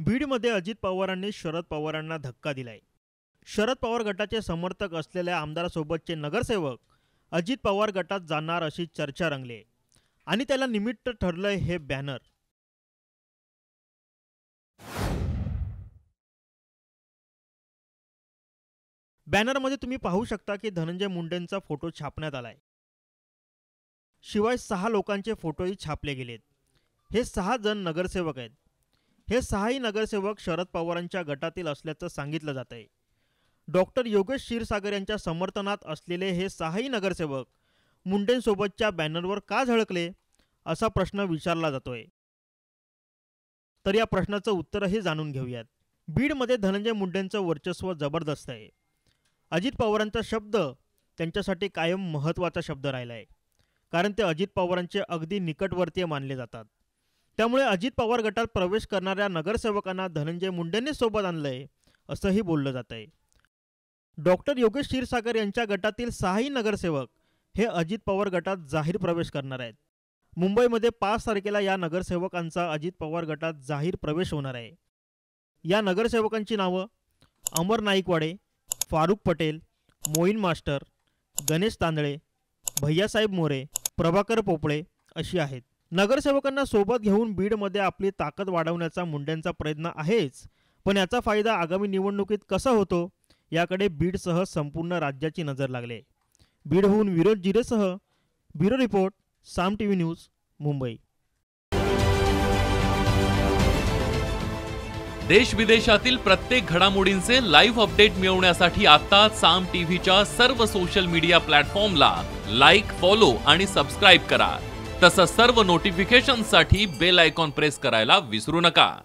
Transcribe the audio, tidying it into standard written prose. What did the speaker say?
बीडमध्ये अजित पवारांनी शरद पवारांना धक्का दिलाय। शरद पवार गटाचे समर्थक असलेल्या आमदारासोबतचे नगरसेवक अजित पवार गटात जाणार अशी चर्चा रंगली आणि त्याला निमित्त ठरलंय हे बॅनर। बॅनरमध्ये तुम्ही पाहू शकता की धनंजय मुंडेंचा फोटो छापण्यात आलाय। शिवाय 6 लोकांचे फोटोही छापले गेलेत। हे 6 जण नगरसेवक आहेत। हे 6ही नगरसेवक शरद पवारांच्या गटातील असल्याचं सांगितलं जात आहे। डॉक्टर योगेश क्षीरसागर यांच्या समर्थनात असलेले हे 6ही नगरसेवक मुंडेंसोबतच्या बॅनरवर का झळकले असा प्रश्न विचारला जातोय। तर या प्रश्नाचं उत्तरही जाणून घेऊयात। बीडमध्ये धनंजय मुंडेंचं वर्चस्व जबरदस्त आहे। अजित पवारांचा शब्द त्यांच्यासाठी कायम महत्त्वाचा शब्द राहिला आहे, कारण ते अजित पवारांचे अगदी निकटवर्तीय मानले जातात। त्यामुळे अजित पवार गटात प्रवेश करणाऱ्या नगरसेवकांना धनंजय मुंडेंनी सोबत आणलंय असंही बोललं जात आहे। डॉक्टर योगेश क्षीरसागर यांच्या गटातील 6ही नगरसेवक हे अजित पवार गटात जाहीर प्रवेश करणार आहेत। मुंबईमध्ये 5 तारखेला या नगरसेवकांचा अजित पवार गटात जाहीर प्रवेश होणार आहे। या नगरसेवकांची नावं अमर नाईकवाडे, फारुख पटेल, मोईन मास्टर, गणेश तांदळे, भैयासाहेब मोरे, प्रभाकर पोपळे अशी आहेत। नगरसेवकांना सोबत घेऊन बीडमध्ये आपली ताकद वाढवण्याचा मुंडेंचा प्रयत्न आहेच, पण याचा फायदा आगामी निवडणुकीत कसा होतो याकडे बीडसह संपूर्ण राज्याची नजर लागली। बीडहून विरोध जिरेसह ब्युरो रिपोर्ट, साम टीव्ही न्यूज, मुंबई। देश विदेशातील प्रत्येक घडामोडींचे लाईव्ह अपडेट मिळवण्यासाठी आता साम टीव्हीच्या सर्व सोशल मीडिया प्लॅटफॉर्मला लाईक, फॉलो आणि सबस्क्राईब करा। तसंच सर्व नोटिफिकेशनसाठी बेल आयकॉन प्रेस करायला विसरू नका।